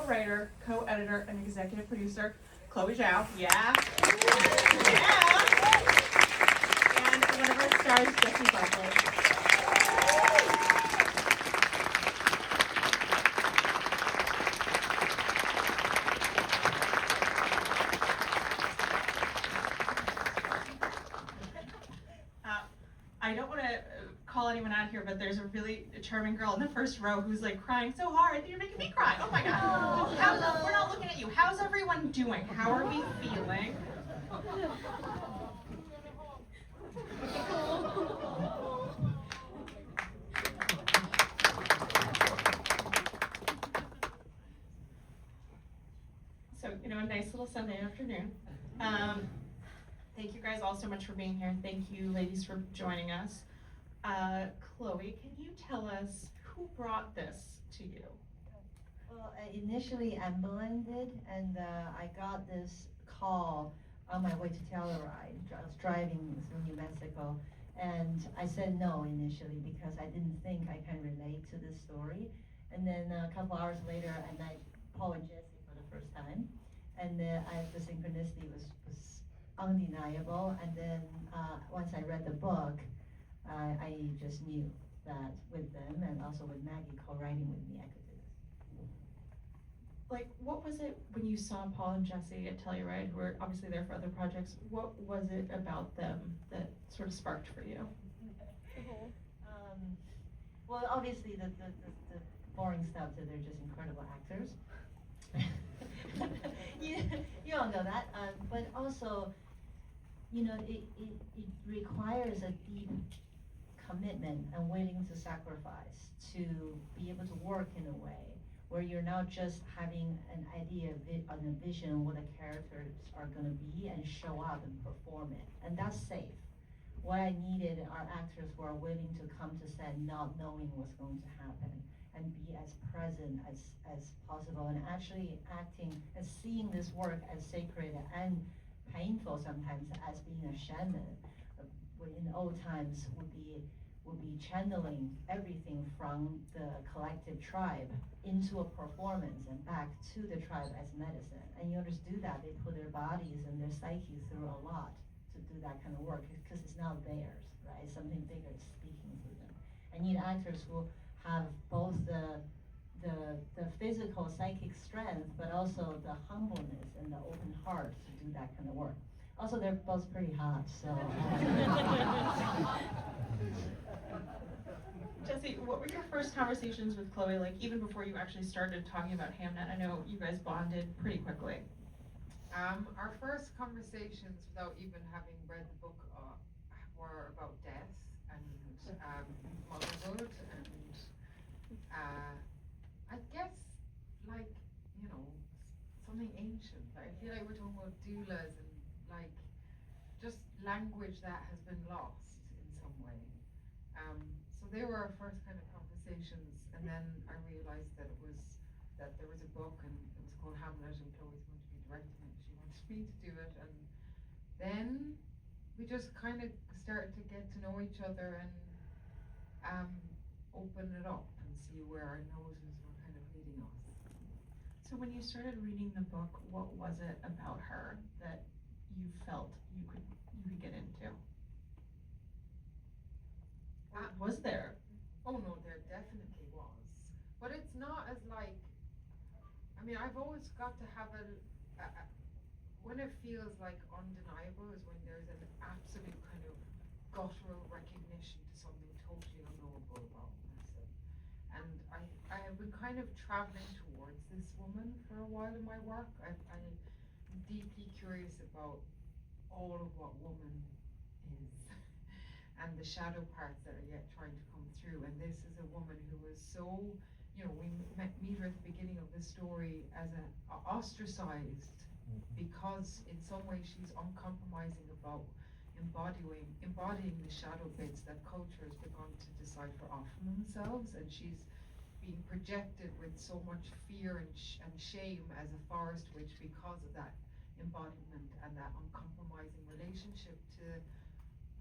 co-writer, co-editor, and executive producer, Chloé Zhao. Yeah. Yeah. And one of our stars, Jessie, Buckley. I don't want to call anyone out here, but there's a really charming girl in the first row who's like crying so hard. You're making me cry. Oh my God. Oh. We're not looking at you. How's everyone doing? How are we feeling? So, a nice little Sunday afternoon. Thank you guys all so much for being here. Thank you, ladies, for joining us. Chloé, can you tell us who brought this to you? Well, initially Amberlin did, and I got this call on my way to Telluride. I was driving through New Mexico, and I said no initially because I didn't think I can relate to this story. And then a couple hours later, I met Paul and Jessie for the first time, and the synchronicity was undeniable. And then once I read the book, I just knew that with them and also with Maggie co-writing with me, I could do this. Like, what was it when you saw Paul and Jessie at Telluride, who are obviously there for other projects? What was it about them that sort of sparked for you? Well, obviously the boring stuff that they're just incredible actors. you all know that, but also, it requires a deep commitment and willing to sacrifice to be able to work in a way where you're not just having an idea and a vision of what the characters are going to be and show up and perform it, and that's safe. What I needed are actors who are willing to come to set not knowing what's going to happen and be as present as possible, and actually acting and seeing this work as sacred and painful sometimes as being a shaman. In old times would be channeling everything from the collective tribe into a performance and back to the tribe as medicine. And in order to do that, they put their bodies and their psyche through a lot to do that kind of work because it's not theirs, right? Something bigger is speaking through them. I need actors who have both the physical psychic strength, but also the humbleness and the open heart to do that kind of work. Also, they're both pretty hot, so. Jessie, what were your first conversations with Chloé like, even before you actually started talking about Hamnet? I know you guys bonded pretty quickly. Our first conversations, without even having read the book, were about death and motherhood and I guess something ancient. I feel like we're talking about doulas and just language that has been lost in some way. So they were our first kind of conversations, and then I realized that there was a book and it was called Hamnet, and Chloé's going to be directing it. She wanted me to do it, and then we just kind of started to get to know each other and open it up and see where our noses were kind of leading us. So when you started reading the book, what was it about her that you felt you could get into? Was there? Oh no, there definitely was. But it's not as I've always got to have when it feels like undeniable is when there's an absolute kind of guttural recognition to something totally unknowable about a person. And I have been kind of traveling towards this woman for a while in my work. I'm deeply curious about all of what woman is and the shadow parts that are yet trying to come through. And this is a woman who was so, we meet her at the beginning of the story as ostracized because in some way she's uncompromising about embodying the shadow bits that culture has begun to decipher off from themselves, and she's being projected with so much fear and shame as a forest witch because of that embodiment and that uncompromising relationship to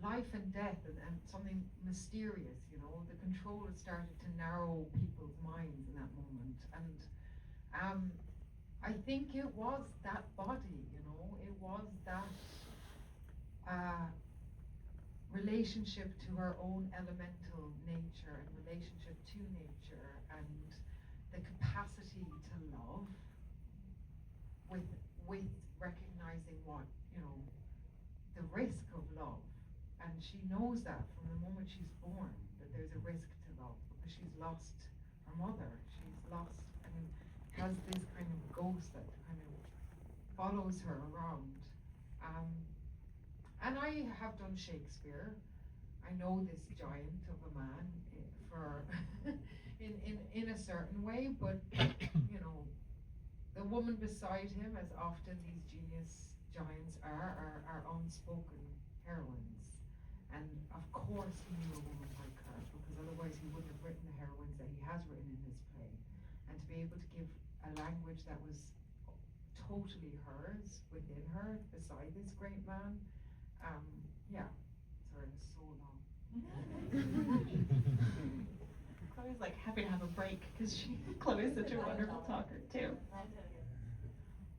life and death and something mysterious. The control has started to narrow people's minds in that moment, and I think it was that body, you know, it was that relationship to her own elemental nature and relationship to nature and the capacity to love with recognizing what, you know, the risk of love. And she knows that from the moment she's born, that there's a risk to love because she's lost her mother. She's lost and has this kind of ghost that kind of follows her around. And I have done Shakespeare. I know this giant of a man for in a certain way, but you know, the woman beside him, as often these genius giants are unspoken heroines. And of course he knew a woman like her, because otherwise he wouldn't have written the heroines that he has written in his play. And to be able to give a language that was totally hers, within her, beside this great man, yeah, sorry, it was so long. Chloe's like happy to have a break because Chloe's such a wonderful talker too.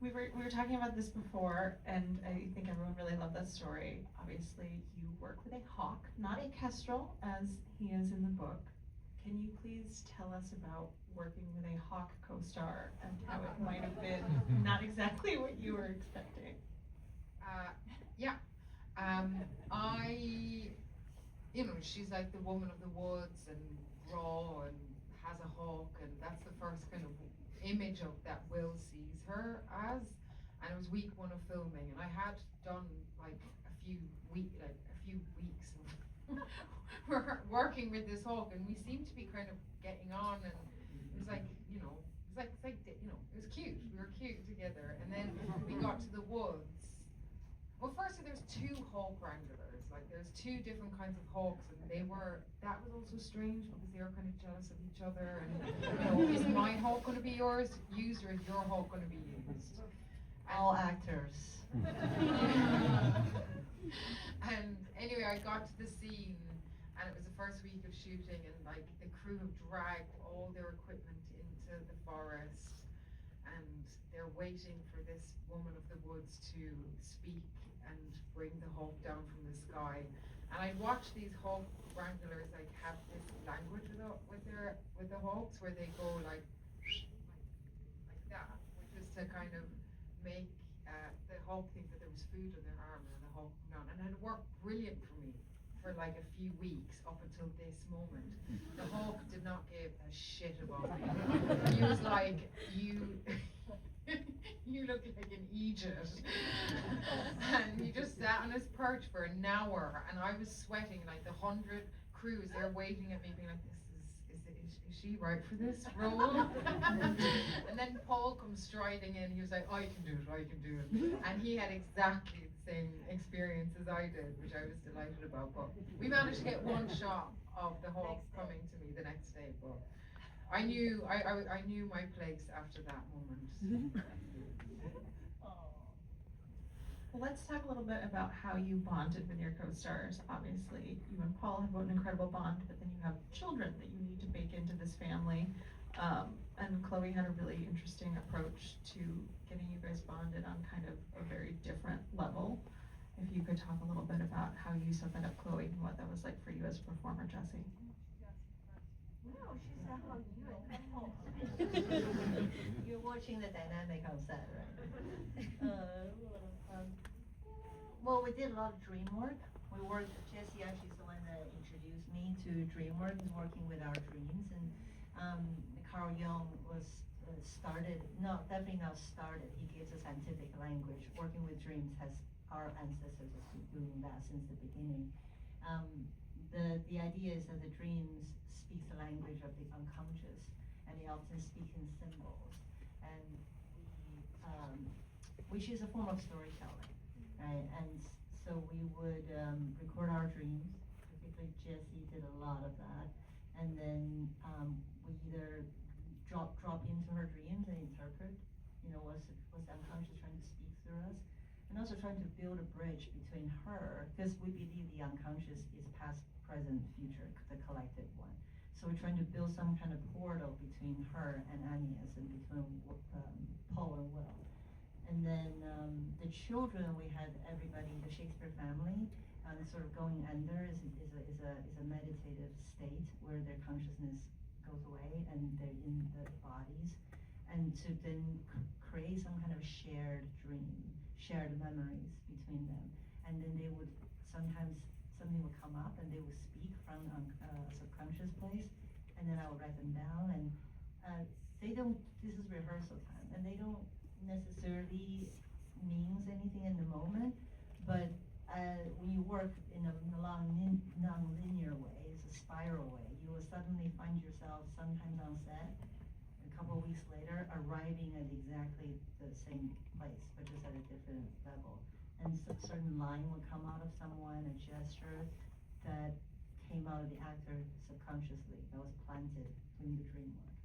We were talking about this before, and I think everyone really loved that story. Obviously, you work with a hawk, not a kestrel, as he is in the book. Can you please tell us about working with a hawk co-star and how it might have been not exactly what you were expecting? Yeah. You know, she's like the woman of the woods and raw and has a hawk, and that's the first kind of image of that Will sees her as. And it was week 1 of filming, and I had done like a few weeks of working with this hawk, and we seemed to be kind of getting on, and it was like, you know, it was cute. We were cute together, and then we got to the woods. Well, firstly, there's 2 hawk wranglers. Like, there's 2 different kinds of hawks, and that was also strange because they were kind of jealous of each other. And, you know, is my hawk going to be used, or is your hawk going to be used? All actors. And anyway, I got to the scene, and it was the first week of shooting, and like the crew have dragged all their equipment into the forest, and they're waiting for this woman of the woods to speak and bring the hawk down from the sky. And I'd watch these hawk wranglers like have this language with the hawks, where they go like that, which is to kind of make the hawk think that there was food on their arm, and the hawk come down. And it worked brilliant for me for like a few weeks up until this moment. The hawk did not give a shit about me. He was like, you look like an Egypt. And he just sat on his perch for an hour, and I was sweating, like the 100 crews, they're waiting at me being like, is she right for this role? And then Paul comes striding in, he was like, I can do it. And he had exactly the same experience as I did, which I was delighted about. But we managed to get 1 shot of the hawk coming to me the next day, but I knew my place after that moment. Well, let's talk a little bit about how you bonded with your co-stars. Obviously, you and Paul have an incredible bond, but then you have children that you need to bake into this family. And Chloé had a really interesting approach to getting you guys bonded on kind of a very different level. If you could talk a little bit about how you set that up, Chloé, and what that was like for you as a performer, Jessie. No, she said how you and Paul. You're watching the dynamic on set, right? Well, we did a lot of dream work. Jessie actually is the one that introduced me to dreamwork, is working with our dreams. And Carl Jung was definitely not started. He gives a scientific language. Working with dreams our ancestors have been doing that since the beginning. The idea is that the dreams speak the language of the unconscious, and they often speak in symbols, and which is a form of storytelling, right? And so we would record our dreams. Particularly Jessie did a lot of that, and then we either drop into her dreams and interpret, what's the unconscious trying to speak through us, and also trying to build a bridge between her, because we believe the unconscious is past, present, future, the collective one. So we're trying to build some kind of portal between her and Agnes, and between Paul and Will. children, we had everybody, the Shakespeare family, sort of going under is a meditative state where their consciousness goes away and they're in the bodies, and to then create some kind of shared dream, shared memories between them, and then they would sometimes something would come up and they would speak from a subconscious place, and then I would write them down, and they don't. This is rehearsal time, and they don't necessarily means anything in the moment, but when you work in a non-linear way, it's a spiral way, you will suddenly find yourself sometimes on set, a couple of weeks later, arriving at exactly the same place, but just at a different level. And certain line will come out of someone, a gesture that came out of the actor subconsciously, that was planted in the dream work.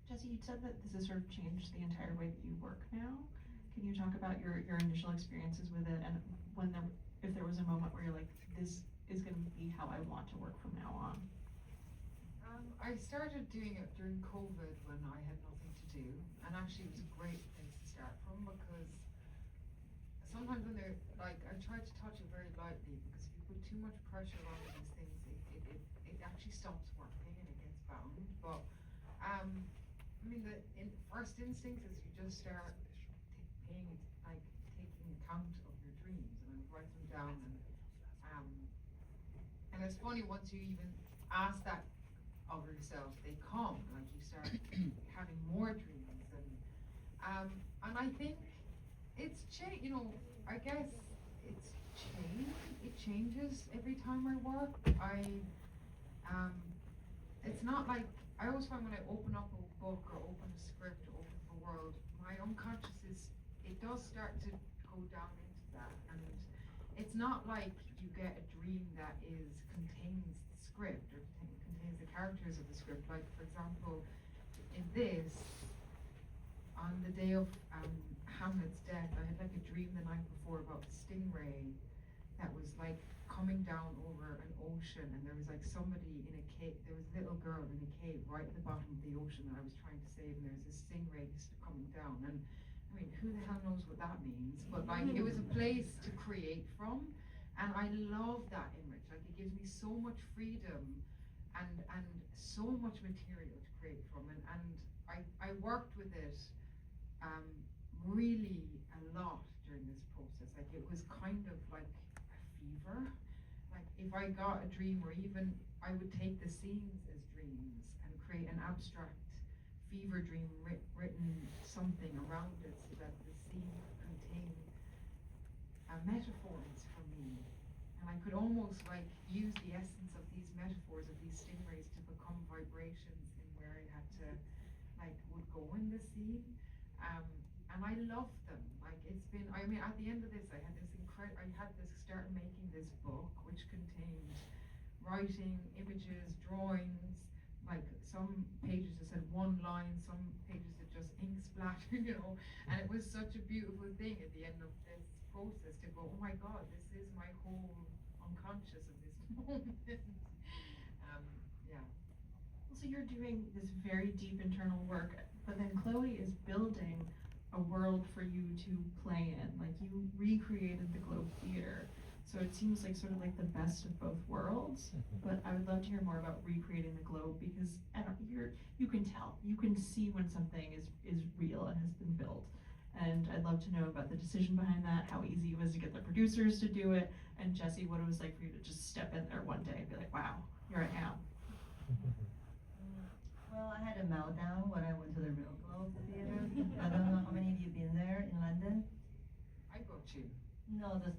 Jessie, you said that this has sort of changed the entire way that you work now. Can you talk about your initial experiences with it, and if there was a moment where you're like, this is going to be how I want to work from now on? I started doing it during COVID when I had nothing to do, and actually it was a great place to start from, because sometimes when they're like, I try to touch it very lightly, because if you put too much pressure on these things, it actually stops working and it gets bound. But I mean, the first instinct is you just start taking account of your dreams and write them down, and it's funny, once you even ask that of yourself, they come, like you start having more dreams, and I think it's I guess it's it changes every time I work. It's not like, I always find when I open up a book or open a script or open a world, my unconscious it does start to go down into that, and it's not like you get a dream that contains the script or contains the characters of the script. Like, for example, in this, on the day of Hamnet's death, I had like a dream the night before about a stingray that was like coming down over an ocean, and there was like somebody in a cave, there was a little girl in a cave right at the bottom of the ocean that I was trying to save, and there was this stingray coming down, and I mean, who the hell knows what that means, but like, it was a place to create from, and I love that image. Like, it gives me so much freedom and so much material to create from, and I worked with it really a lot during this process. Like, it was kind of like a fever. Like, if I got a dream, or even I would take the scenes as dreams and create an abstract fever dream written something around it, so that the scene contained metaphors for me, and I could almost like use the essence of these metaphors of these stingrays to become vibrations in where I had to would go in the scene, and I love them. Like, it's been, I mean, at the end of this, I had started making this book which contained writing, images, drawings, like some pages that said one line, some pages that just ink splatter, and it was such a beautiful thing at the end of this process to go, oh my god, this is my whole unconscious of this moment. Yeah. So you're doing this very deep internal work, but then Chloé is building a world for you to play in. Like, you recreated the Globe Theater, so it seems like sort of like the best of both worlds. But I would love to hear more about recreating the Globe, because you can tell, you can see when something is real and has been built. And I'd love to know about the decision behind that, how easy it was to get the producers to do it, and Jessie, what it was like for you to just step in there one day and be like, wow, here I am. Well, I had a meltdown when I went to the real Globe Theater. I don't know how many of you been there in London. I got you. No, the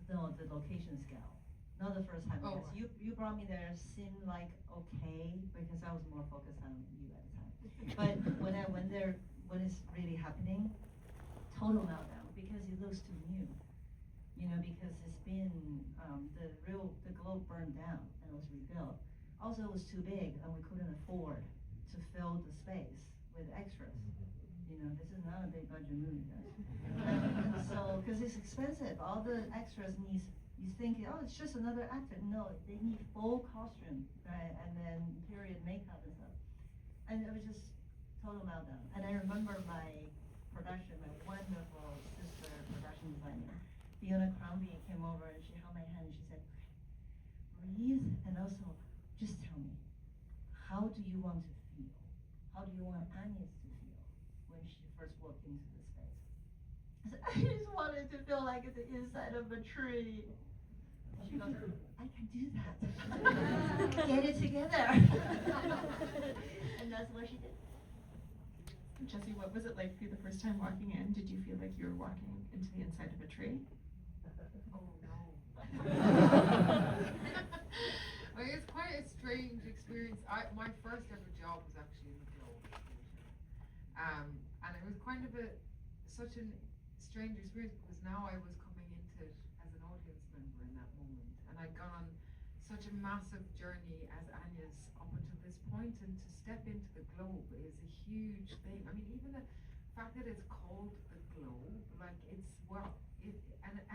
location scale. Not the first time. Oh. Because you brought me there, seemed like okay, because I was more focused on you at the time. But when I went there, when it's really happening, total meltdown, because it looks too new. Because it's been the Globe burned down and it was rebuilt. Also, it was too big and we couldn't afford to fill the space with extras. This is not a big budget movie, guys. So, because it's expensive, all the extras you think, oh, it's just another actor. No, they need full costume, right? And then period makeup and stuff. And it was just total meltdown. And I remember my wonderful sister production Fiona Crombie came over and she held my hand and she said, breathe, and also just tell me, how do you want to feel? How do you want Agnes to feel when she first walked into the space? I said, I just wanted to feel like the inside of a tree. She goes, I can do that. Get it together. And that's what she did. Jessie, what was it like for you the first time walking in? Did you feel like you were walking into the inside of a tree? Oh no. Like, it's quite a strange experience. My first ever job was actually in the Globe Theatre. And it was kind of such a strange experience because now I was coming into it as an audience member in that moment. And I'd gone on such a massive journey as Anya's up until this point, and to step into the Globe is a huge thing. I mean, even the fact that it's called the Globe, like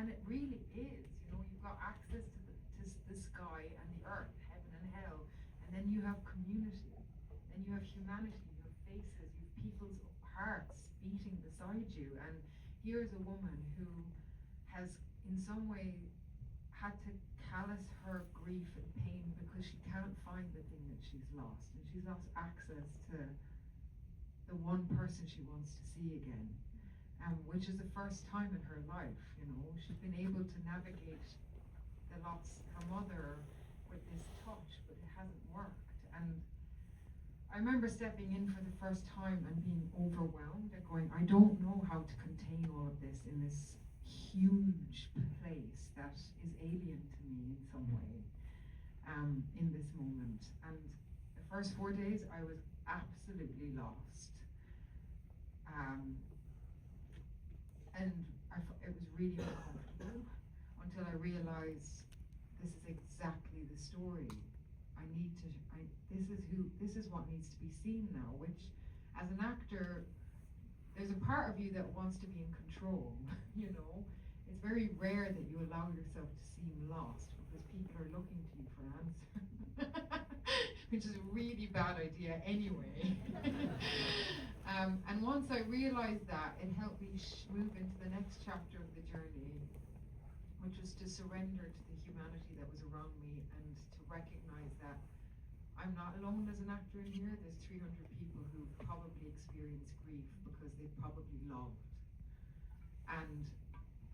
and it really is, you know, you've got access to the sky and the earth, heaven and hell, and then you have community, then you have humanity, you have faces, you have people's hearts beating beside you, and here's a woman who has in some way had to callous her grief and pain because she can't find the thing that she's lost, and she's lost access to the one person she wants to see again, which is the first time in her life, you know. She's been able to navigate the loss of her mother with this touch, but it hasn't worked. And I remember stepping in for the first time and being overwhelmed and going, I don't know how to contain all of this in this huge place that is alien to me in some way, in this moment. And the first 4 days I was absolutely lost. And it was really uncomfortable until I realized this is exactly the story. This is what needs to be seen now, which as an actor, there's a part of you that wants to be in control, you know. It's very rare that you allow yourself to seem lost because people are looking to you for answers, which is a really bad idea anyway. And once I realized that, it helped me move into the next chapter of the journey, which was to surrender to the humanity that was around me and to recognize that I'm not alone as an actor in here. There's 300 people who probably experienced grief because they probably loved. And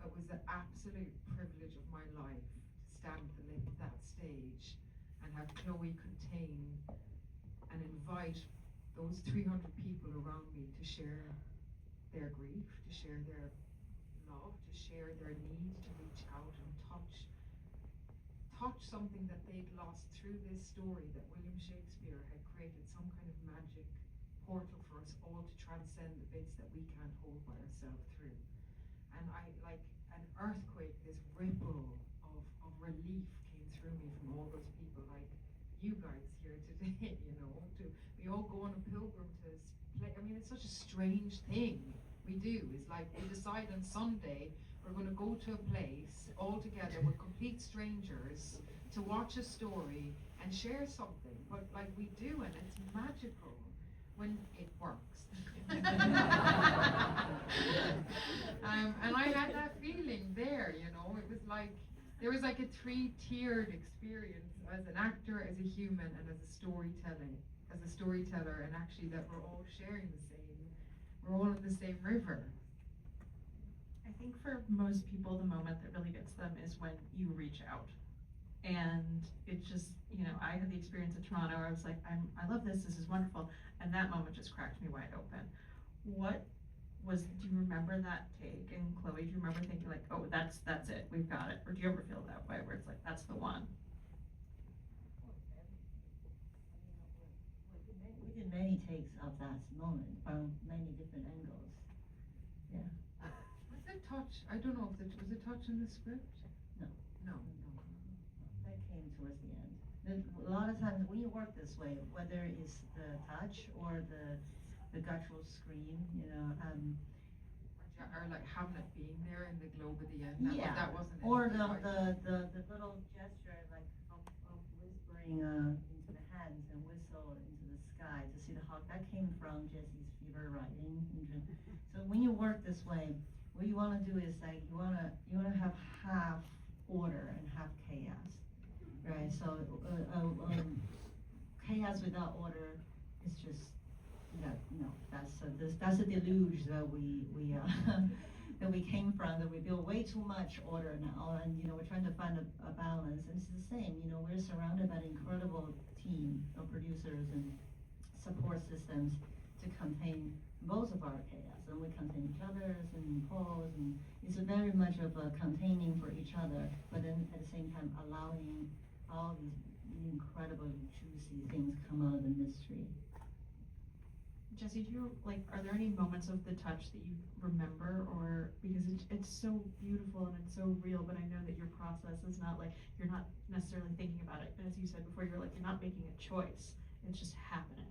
it was the absolute privilege of my life to stand at that stage and have Chloé contain and invite those 300 people around me to share their grief, to share their love, to share their need to reach out and touch something that they'd lost through this story that William Shakespeare had created, some kind of magic portal for us all to transcend the bits that we can't hold by ourselves through. And I, like an earthquake, this ripple of relief came through me from all those people, like you guys here today, you know, we all go on a pilgrim to play. I mean, it's such a strange thing we do. It's like we decide on Sunday we're going to go to a place all together with complete strangers to watch a story and share something. But like we do, and it's magical when it works. And I had that feeling there, you know. It was like there was like a 3-tiered experience as an actor, as a human, and as a storyteller, and actually that we're all sharing the same. We're all in the same river. I think for most people, the moment that really gets them is when you reach out. And it's just, you know, I had the experience in Toronto where I was like, I love this is wonderful. And that moment just cracked me wide open. Do you remember that take? And Chloé, do you remember thinking like, oh, that's it, we've got it? Or do you ever feel that way where it's like, that's the one? We did many takes of that moment from many different angles. Yeah. Was it touch? I don't know if was it touch in the script? No. That came towards the end. A lot of times when you work this way, whether it's the touch or the guttural scream, you know, or like Hamnet being there in the globe at the end. That wasn't. Or the little gesture like of whispering into the hands and whistle into the sky to see the hawk. That came from Jessie's fever writing. So when you work this way, what you wanna do is like, you wanna have half order and half chaos, right? So, chaos without order is just, that's a deluge that we that we came from, that we build way too much order now, and, we're trying to find a balance, and it's the same, we're surrounded by an incredible team of producers and support systems to contain both of our chaos, and we contain each other's and Paul's, and it's very much of a containing for each other, but then at the same time allowing all these incredible juicy things come out of the mystery. Jessie, are there any moments of the touch that you remember, or, because it's so beautiful and it's so real, but I know that your process is not like, you're not necessarily thinking about it, as you said before, you're not making a choice, it's just happening.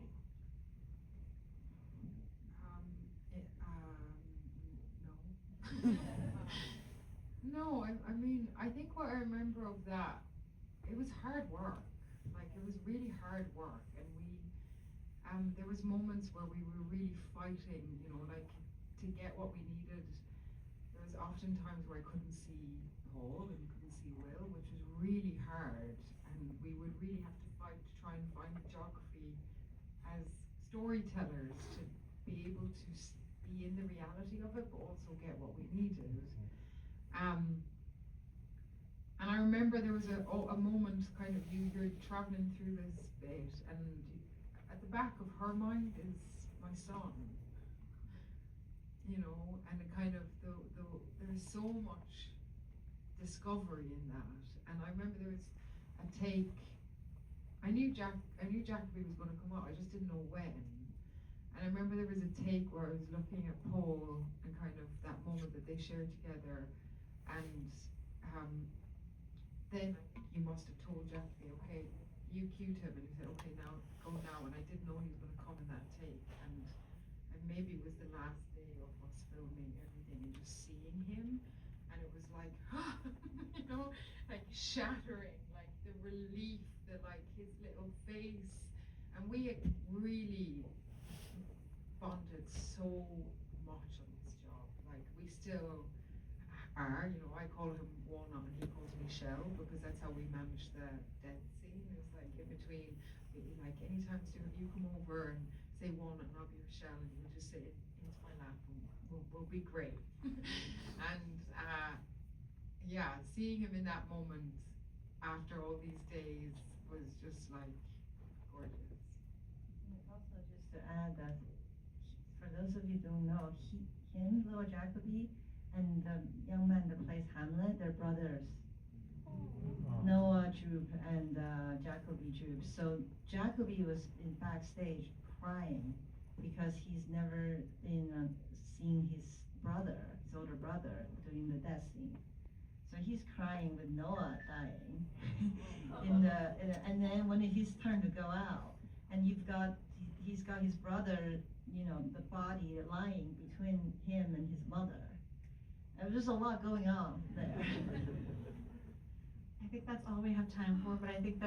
No. No, I mean, I think what I remember of that, it was hard work. Like, it was really hard work, and there was moments where we were really fighting, to get what we needed. There was often times where I couldn't see Paul and couldn't see Will, which was really hard, and we would really have to fight to try and find the geography as storytellers to be able to be in the reality of it, but also get what we needed. And I remember there was a moment, kind of, you're traveling through this bit, and at the back of her mind is my son, and it kind of, there's so much discovery in that. And I remember there was a take, I knew Jacoby was going to come out, I just didn't know when. And I remember there was a take where I was looking at Paul and kind of that moment that they shared together, and then you must have told Jacoby, okay, you cued him, and he said, okay, now go now. And I didn't know he was going to come in that take, and maybe it was the last day of us filming everything and just seeing him, and it was like, like shattering, like the relief, like his little face, and we had really bonded so much on this job. Like, we still are, I call him Walnut and he calls me Shell, because that's how we manage the death scene. It was like in between, like, anytime Stuart, you come over and say Walnut and I'll be your Shell, and you just sit into my lap and we'll be great. And yeah, seeing him in that moment after all these days was just like gorgeous. Also, just to add that, for those of you who don't know, little Jacoby, and the young man that plays Hamlet, they're brothers. Noah Jupe and Jacoby Jupe. So Jacoby was in backstage crying because he's never seen his older brother, doing the death scene. So he's crying with Noah dying, and then when it's his turn to go out, and he's got his brother, the body lying between him and his mother. There's a lot going on there. I think that's all we have time for, but I think that's